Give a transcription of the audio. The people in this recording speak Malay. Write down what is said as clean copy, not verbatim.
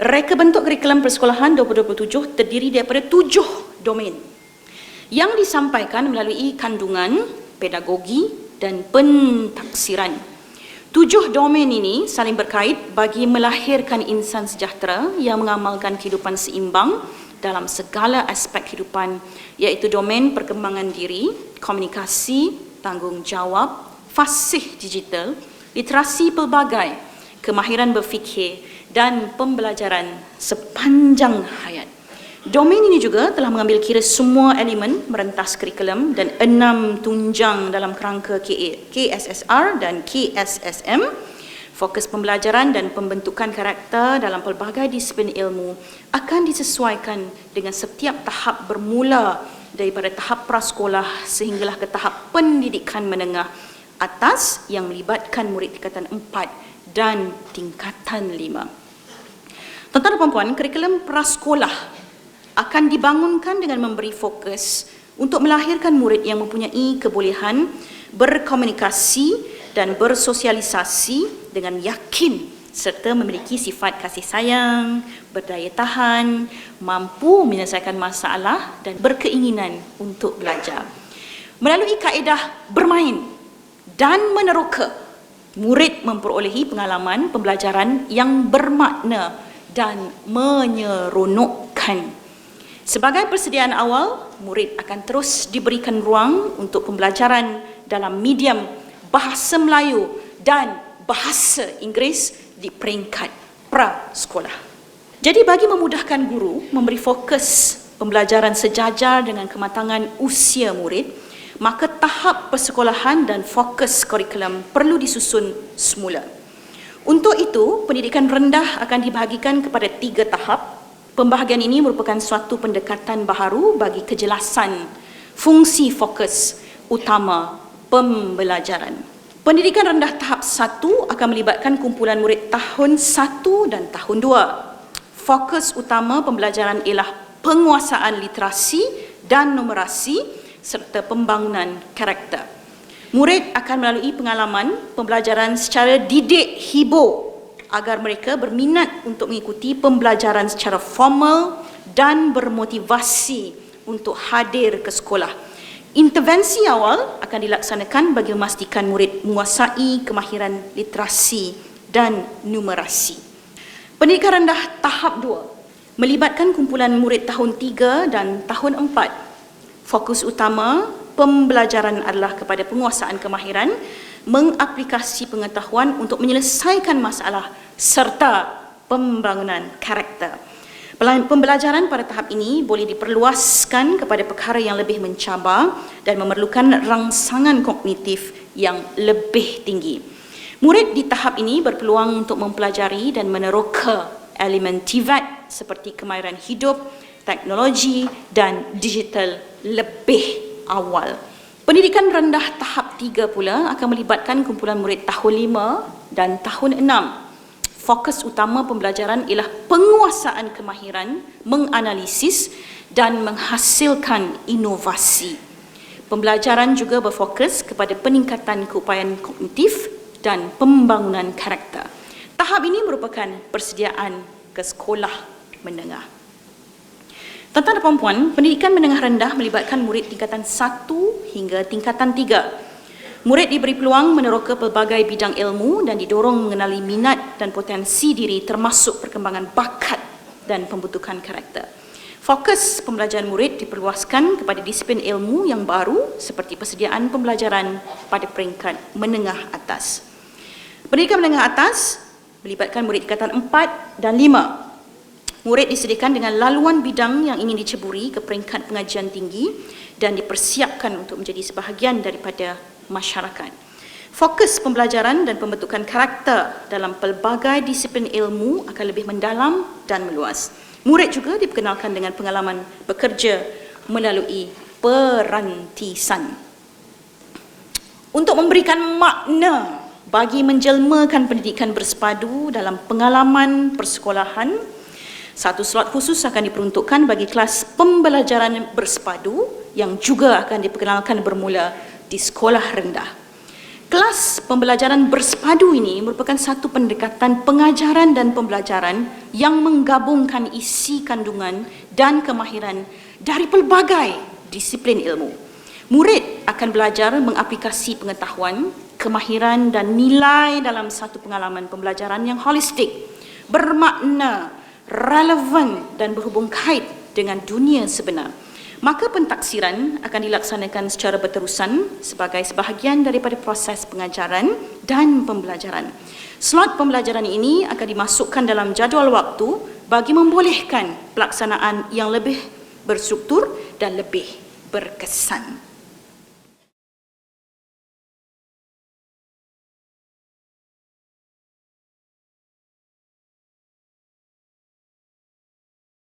Reka bentuk kurikulum persekolahan 2027 terdiri daripada 7 domain yang disampaikan melalui kandungan, pedagogi dan pentaksiran. 7 domain ini saling berkait bagi melahirkan insan sejahtera yang mengamalkan kehidupan seimbang dalam segala aspek kehidupan, iaitu domain perkembangan diri, komunikasi, tanggungjawab, fasih digital, literasi pelbagai, kemahiran berfikir dan pembelajaran sepanjang hayat. Domain ini juga telah mengambil kira semua elemen merentas kurikulum dan 6 tunjang dalam kerangka KSSR dan KSSM. Fokus pembelajaran dan pembentukan karakter dalam pelbagai disiplin ilmu akan disesuaikan dengan setiap tahap bermula daripada tahap prasekolah sehinggalah ke tahap pendidikan menengah atas yang melibatkan murid tingkatan 4 dan tingkatan 5. Tuan-tuan dan puan-puan, kurikulum prasekolah akan dibangunkan dengan memberi fokus untuk melahirkan murid yang mempunyai kebolehan berkomunikasi dan bersosialisasi dengan yakin serta memiliki sifat kasih sayang, berdaya tahan, mampu menyelesaikan masalah dan berkeinginan untuk belajar. Melalui kaedah bermain dan meneroka, murid memperolehi pengalaman pembelajaran yang bermakna dan menyeronokkan. Sebagai persediaan awal, murid akan terus diberikan ruang untuk pembelajaran dalam medium bahasa Melayu dan bahasa Inggeris di peringkat prasekolah. Jadi bagi memudahkan guru memberi fokus pembelajaran sejajar dengan kematangan usia murid, maka tahap persekolahan dan fokus kurikulum perlu disusun semula. Untuk itu, pendidikan rendah akan dibahagikan kepada 3 tahap. Pembahagian ini merupakan suatu pendekatan baharu bagi kejelasan fungsi fokus utama pembelajaran. Pendidikan rendah tahap 1 akan melibatkan kumpulan murid tahun 1 dan tahun 2. Fokus utama pembelajaran ialah penguasaan literasi dan numerasi serta pembangunan karakter. Murid akan melalui pengalaman pembelajaran secara didik hibur agar mereka berminat untuk mengikuti pembelajaran secara formal dan bermotivasi untuk hadir ke sekolah. Intervensi awal akan dilaksanakan bagi memastikan murid menguasai kemahiran literasi dan numerasi. Pendidikan rendah tahap 2 melibatkan kumpulan murid tahun 3 dan tahun 4. Fokus utama pembelajaran adalah kepada penguasaan kemahiran, mengaplikasi pengetahuan untuk menyelesaikan masalah serta pembangunan karakter. Pembelajaran pada tahap ini boleh diperluaskan kepada perkara yang lebih mencabar dan memerlukan rangsangan kognitif yang lebih tinggi. Murid di tahap ini berpeluang untuk mempelajari dan meneroka elemen TVET seperti kemahiran hidup, teknologi dan digital lebih awal. Pendidikan rendah tahap 3 pula akan melibatkan kumpulan murid tahun 5 dan tahun 6. Fokus utama pembelajaran ialah penguasaan kemahiran, menganalisis dan menghasilkan inovasi. Pembelajaran juga berfokus kepada peningkatan keupayaan kognitif dan pembangunan karakter. Tahap ini merupakan persediaan ke sekolah menengah. Tuan-tuan dan puan-puan, pendidikan menengah rendah melibatkan murid tingkatan 1 hingga tingkatan 3. Murid diberi peluang meneroka pelbagai bidang ilmu dan didorong mengenali minat dan potensi diri termasuk perkembangan bakat dan pembentukan karakter. Fokus pembelajaran murid diperluaskan kepada disiplin ilmu yang baru seperti persediaan pembelajaran pada peringkat menengah atas. Pendidikan menengah atas melibatkan murid tingkatan 4 dan 5. Murid disediakan dengan laluan bidang yang ingin diceburi ke peringkat pengajian tinggi dan dipersiapkan untuk menjadi sebahagian daripada masyarakat. Fokus pembelajaran dan pembentukan karakter dalam pelbagai disiplin ilmu akan lebih mendalam dan meluas. Murid juga diperkenalkan dengan pengalaman bekerja melalui perantisan. Untuk memberikan makna bagi menjelmakan pendidikan bersepadu dalam pengalaman persekolahan, satu slot khusus akan diperuntukkan bagi kelas pembelajaran bersepadu yang juga akan diperkenalkan bermula di sekolah rendah. Kelas pembelajaran bersepadu ini merupakan satu pendekatan pengajaran dan pembelajaran yang menggabungkan isi kandungan dan kemahiran dari pelbagai disiplin ilmu. Murid akan belajar mengaplikasi pengetahuan, kemahiran dan nilai dalam satu pengalaman pembelajaran yang holistik, bermakna, relevan dan berhubung kait dengan dunia sebenar. Maka pentaksiran akan dilaksanakan secara berterusan sebagai sebahagian daripada proses pengajaran dan pembelajaran. Slot pembelajaran ini akan dimasukkan dalam jadual waktu bagi membolehkan pelaksanaan yang lebih berstruktur dan lebih berkesan.